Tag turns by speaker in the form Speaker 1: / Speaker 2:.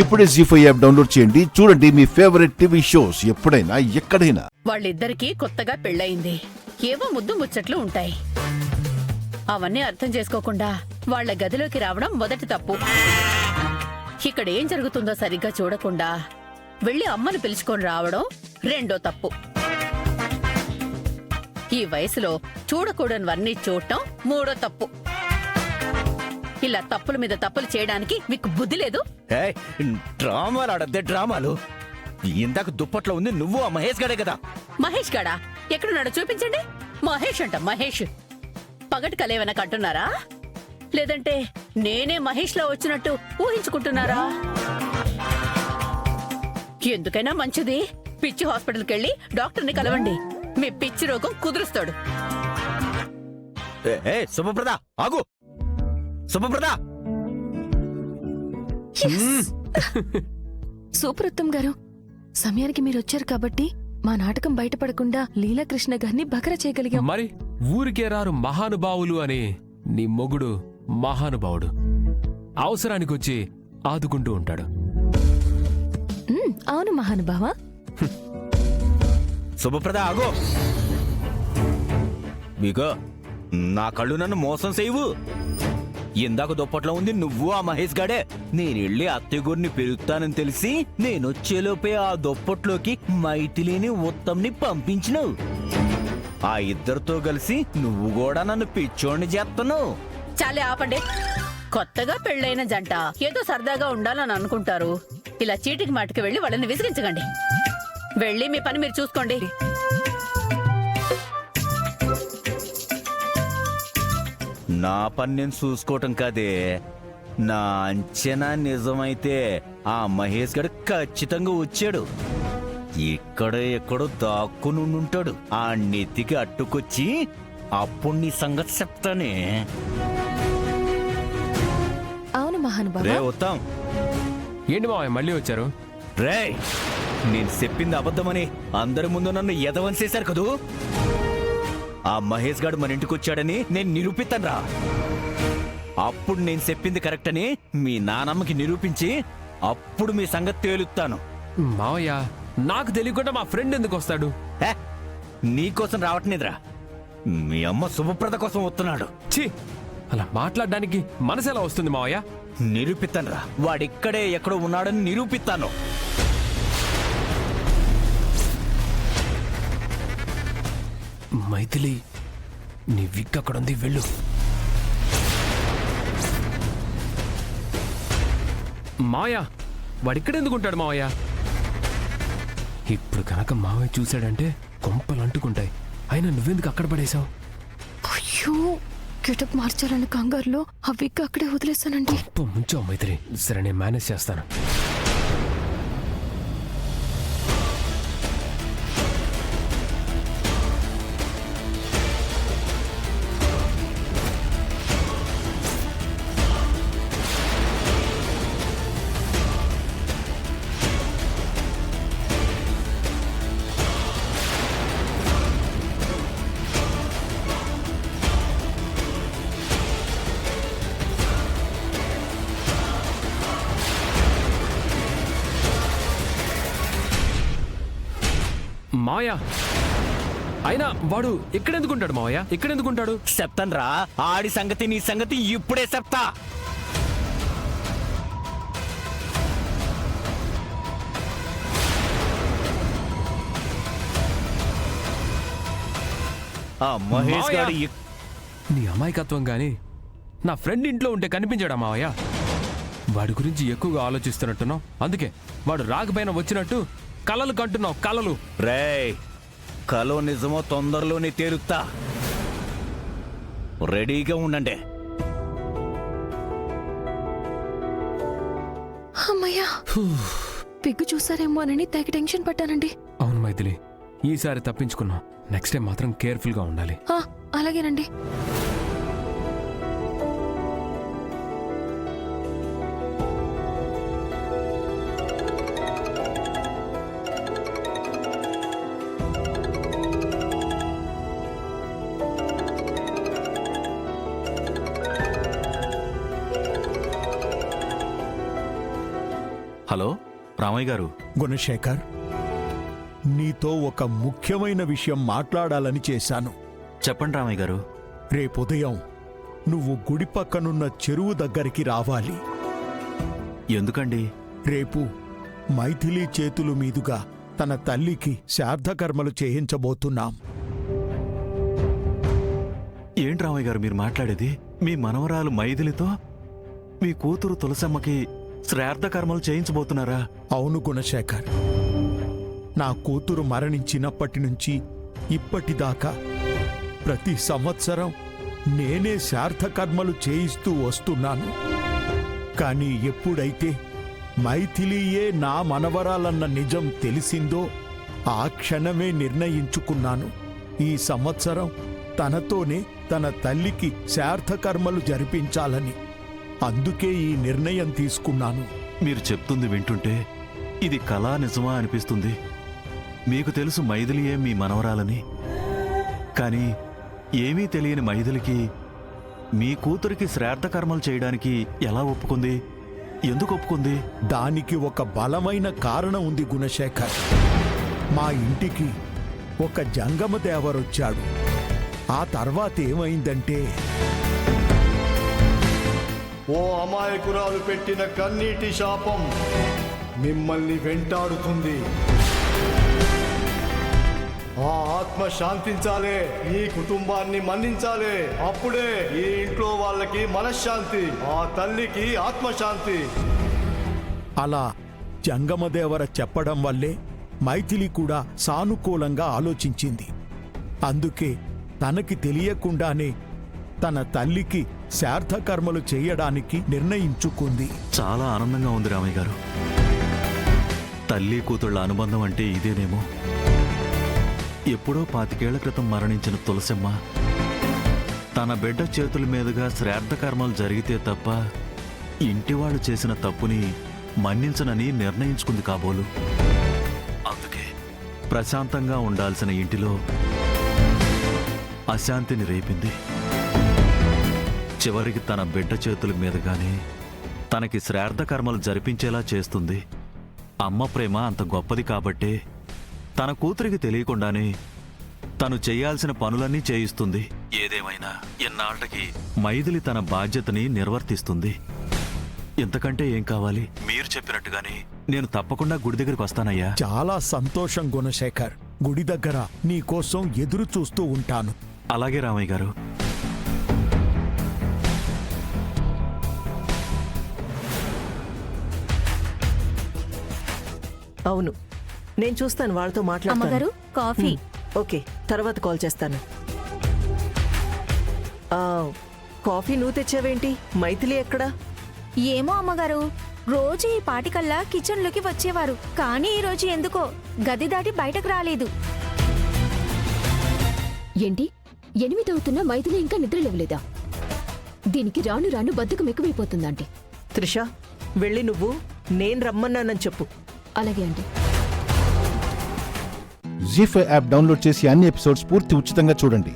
Speaker 1: ఇప్పుడే జీ5 app download చేయండి. చూడండి మీ ఫేవరెట్ టీవీ షోస్ ఎప్పుడైనా ఎక్కడైనా.
Speaker 2: వాళ్ళిద్దరికీ కొత్తగా పెళ్ళయింది. ఏవో ముద్దు ముచ్చట్లు ఉంటాయి. అవన్నీ అర్థం చేసుకోకుండా వాళ్ళ గదిలోకి రావడం మొదటి తప్పు. ఇక్కడ ఏం జరుగుతుందో సరిగ్గా చూడకుండా వెళ్లి అమ్మను పిలుచుకొని రావడం రెండో తప్పు. ఈ వయసులో చూడకూడనివన్నీ చూడటం మూడో తప్పు. ఇలా తప్పుల మీద తప్పులు చేయడానికి మీకు బుద్ధి లేదు.
Speaker 3: డ్రామాలు ఆడద్దే డ్రామాలు. ఇందాక దుప్పట్లో ఉంది నువ్వు ఆ మహేష్ గడే కదా.
Speaker 2: మహేష్ గాడా? ఎక్కడున్నాడో చూపించండి. మహేష్ అంట మహేష్. పగటి కలేవన కంటున్నారా? లేదంటే నేనే మహేష్ లో వచ్చినట్టు ఊహించుకుంటున్నారా? ఎందుకైనా మంచిది పిచ్చి హాస్పిటల్కి వెళ్ళి డాక్టర్ని కలవండి. మీ పిచ్చి రోగం కుదురుస్తాడు.
Speaker 3: శుభప్రద ఆగు. శుభప్రద.
Speaker 4: సూపరుత్తం గారు, సమయానికి మీరు వచ్చారు కాబట్టి మా నాటకం బయటపడకుండా లీలాకృష్ణ గారిని బకర చేయగలిగాం.
Speaker 5: మరి ఊరికే రారు మహానుభావులు అని నీ మొగుడు మహానుభావుడు. అవసరానికొచ్చి ఆదుకుంటూ ఉంటాడు.
Speaker 4: అవును మహానుభావా.
Speaker 3: శుభప్రద ఆగు. మీకో నా కళ్ళు నన్ను మోసం చేయవు. ఇందాక దుప్పట్లో ఉంది నువ్వు ఆ మహేష్ గాడే. నేనెళ్ళి అత్తయ్యగూరిని పెరుగుతానని తెలిసి నేనొచ్చేలోపే ఆ దుప్పట్లోకి మైథిలిని ఉత్తమ్ని పంపించినావు. ఆ ఇద్దరితో కలిసి నువ్వు కూడా నన్ను పిచ్చోడిని చేస్తున్నావు.
Speaker 2: చాలే ఆపండి. కొత్తగా పెళ్ళైన జంట ఏదో సరదాగా ఉండాలని అనుకుంటారు. ఇలా చీటికి మాటికి వెళ్లి వాళ్ళని విసిగించకండి. వెళ్ళి మీ పని మీరు చూసుకోండి.
Speaker 3: నా పని నేను చూసుకోవటం కాదే. నా అంచనా నిజమైతే ఆ మహేష్ గడు ఖచ్చితంగా వచ్చాడు. ఎక్కడో దాక్కుని ఉంటాడు. ఆ నెత్తికి అట్టుకొచ్చి అప్పుడు నీ సంగతి చెప్తానే.
Speaker 4: అవును మహానుభావా.
Speaker 3: రే ఉత్తమ్.
Speaker 5: ఏంటి మావయ్య మళ్ళీ వచ్చారు?
Speaker 3: రే నేను చెప్పింది అబద్ధమని అందరి ముందు నన్ను ఎదవని చేశారు కదూ. ఆ మహేష్ గాడు మన ఇంటికి వచ్చాడని నేను నిరూపిస్తానురా. అప్పుడు నేను చెప్పింది కరెక్ట్ అని మీ నానమ్మకి నిరూపించి అప్పుడు మీ సంగతి తేలుస్తాను.
Speaker 5: మావయ్య నాకు తెలియకుండా మా ఫ్రెండ్ ఎందుకు వస్తాడు?
Speaker 3: నీకోసం రావట్లేదురా, మీ అమ్మ శుభప్రద కోసం వస్తున్నాడు.
Speaker 5: ఛీ, అలా మాట్లాడడానికి మనసు ఎలా వస్తుంది మావయ్య?
Speaker 3: నిరూపిస్తానురా. వాడిక్కడే ఎక్కడో ఉన్నాడని నిరూపిస్తాను.
Speaker 5: మైథిలి, నీ విగ్ అక్కడుంది, వెళ్ళు. మావయ్య వాడిక్కడెందుకుంటాడు మావయ్య? ఇప్పుడు కనుక మావయ్య చూశాడంటే కొంపలు అంటుకుంటాయి. అయినా నువ్వెందుకు అక్కడ పడేశావు?
Speaker 4: అయ్యో, గెటప్ మార్చాలని కంగారులో ఆ విగ్ అక్కడే వదిలేస్తానండి.
Speaker 5: ముంచావు మైత్రి. సరే నేను మేనేజ్ చేస్తాను. మావయ్య, అయినా వాడు ఇక్కడెందుకుంటాడు మావయ్య? ఇక్కడెందుకుంటాడు?
Speaker 3: చెప్తానురా. ఆడి సంగతి నీ సంగతి ఇప్పుడే చెప్తా. ఆ మహేష్ గాడు
Speaker 5: నీ అమాయకత్వం గాని నా ఫ్రెండ్ ఇంట్లో ఉంటే కనిపించాడా మావయ్య? వాడి గురించి ఎక్కువగా ఆలోచిస్తున్నట్టున్నావు. అందుకే వాడు రాకపోయినా వచ్చినట్టు కలలు కంటున్నావు. కలలు.
Speaker 3: రేయ్, కలో నిజమో తొందరలోనే తేలుతా. రెడీగా ఉండండి.
Speaker 4: అమ్మయ్యా, పిగ్గు చూసారేమో అని తెగ టెన్షన్ పట్టానండి.
Speaker 5: అవును మైథిలి, ఈసారి తప్పించుకున్నావు. నెక్స్ట్ టైం మాత్రం కేర్ఫుల్ గా ఉండాలి.
Speaker 4: అలాగేనండి.
Speaker 3: హలో రామయ్య గారు.
Speaker 6: గుణశేఖర్, నీతో ఒక ముఖ్యమైన విషయం మాట్లాడాలని చేశాను.
Speaker 3: చెప్పండి రామయ్య గారు.
Speaker 6: రేపుదయం నువ్వు గుడి పక్కనున్న చెరువు దగ్గరికి రావాలి.
Speaker 3: ఎందుకండి?
Speaker 6: రేపు మైథిలి చేతుల మీదుగా తన తల్లికి శ్రాద్ధకర్మలు చేయించబోతున్నాం.
Speaker 3: ఏంటి రామయ్య గారు మీరు మాట్లాడేది? మీ మనవరాలు మైథిలితో మీ కూతురు తులసమ్మకి శ్రాద్ధ కర్మలు చేయించబోతున్నారా?
Speaker 6: అవును గుణశేఖర్, నా కూతురు మరణించినప్పటి నుంచి ఇప్పటిదాకా ప్రతి సంవత్సరం నేనే శ్రాద్ధకర్మలు చేయిస్తూ వస్తున్నాను. కానీ ఎప్పుడైతే మైథిలియే నా మనవరాలన్న నిజం తెలిసిందో ఆ క్షణమే నిర్ణయించుకున్నాను, ఈ సంవత్సరం తనతోనే తన తల్లికి శ్రాద్ధకర్మలు జరిపించాలని. అందుకే ఈ నిర్ణయం తీసుకున్నాను.
Speaker 3: మీరు చెప్తుంది వింటుంటే ఇది కళా నిజమా అనిపిస్తుంది. మీకు తెలుసు మైథిలియే మీ మనవరాలని, కానీ ఏమీ తెలియని మైథిలికి మీ కూతురికి శ్రాద్ధ కర్మలు చేయడానికి ఎలా ఒప్పుకుంది? ఎందుకు ఒప్పుకుంది?
Speaker 6: దానికి ఒక బలమైన కారణం ఉంది గుణశేఖర్. మా ఇంటికి ఒక జంగమదేవరొచ్చాడు. ఆ తర్వాత ఏమైందంటే,
Speaker 7: ఓ అమాయకురాలు పెట్టిన కన్నీటి శాపం మిమ్మల్ని వెంటాడుతుంది. ఆ ఆత్మ శాంతించాలే, ఈ కుటుంబాన్ని మన్నించాలే. అప్పుడే ఈ ఇంట్లో వాళ్ళకి మనశ్శాంతి, ఆ తల్లికి ఆత్మశాంతి.
Speaker 6: అలా జంగమదేవర చెప్పడం వల్లే మైథిలి కూడా సానుకూలంగా ఆలోచించింది. అందుకే తనకి తెలియకుండానే తన తల్లికి శ్రాద్ధకర్మలు చేయడానికి నిర్ణయించుకుంది.
Speaker 3: చాలా ఆనందంగా ఉంది రామయ్య గారు. తల్లి కూతుళ్ళ అనుబంధం అంటే ఇదేనేమో. ఎప్పుడో 25 ఏళ్ల క్రితం మరణించిన తులసమ్మ తన బిడ్డ చేతుల మీదుగా శ్రాద్ధ కర్మలు జరిగితే తప్ప ఇంటివాళ్ళు చేసిన తప్పుని మన్నించనని నిర్ణయించుకుంది కాబోలు. అందుకే ప్రశాంతంగా ఉండాల్సిన ఇంటిలో అశాంతిని రేపింది. చివరికి తన బిడ్డ చేతుల మీదుగానే తనకి శ్రాద్ధ కర్మలు జరిపించేలా చేస్తుంది. అమ్మ ప్రేమ అంత గొప్పది కాబట్టే తన కూతురికి తెలియకుండానే తను చేయాల్సిన పనులన్నీ చేయిస్తుంది. ఏదేమైనా ఇన్నాళ్లకి మైథిలి తన బాధ్యతని నిర్వర్తిస్తుంది. ఇంతకంటే ఏం కావాలి? మీరు చెప్పినట్టుగానే నేను తప్పకుండా గుడి దగ్గరికి వస్తానయ్యా.
Speaker 6: చాలా సంతోషం గుణశేఖర్. గుడి దగ్గర నీ కోసం ఎదురు చూస్తూ ఉంటాను.
Speaker 3: అలాగే రామయ్య గారు.
Speaker 8: అవును, నేను చూస్తాను, వాళ్ళతో మాట్లాడతాను.
Speaker 9: అమ్మగారు కాఫీ.
Speaker 8: ఓకే, తర్వాత కాల్ చేస్తాను. కాఫీ నువ్వు తెచ్చావేంటి? మైథిలి ఎక్కడా?
Speaker 9: ఏమో అమ్మగారు, రోజు ఈ పాటికల్లా కిచెన్లోకి వచ్చేవారు, కానీ ఈ రోజు ఎందుకో గది దాటి బయటకు రాలేదు.
Speaker 10: ఏంటి 8 అవుతున్నా మైథిలి ఇంకా నిద్ర లేవలేదా? దీనికి రాను రాను బద్ధకం ఎక్కువైపోతుందంటే.
Speaker 8: త్రిష, వెళ్ళి నువ్వు నేను రమ్మన్నానని చెప్పు.
Speaker 10: అలాగే అండి.
Speaker 1: జీ5 యాప్ డౌన్లోడ్ చేసి అన్ని ఎపిసోడ్స్ పూర్తి ఉచితంగా చూడండి.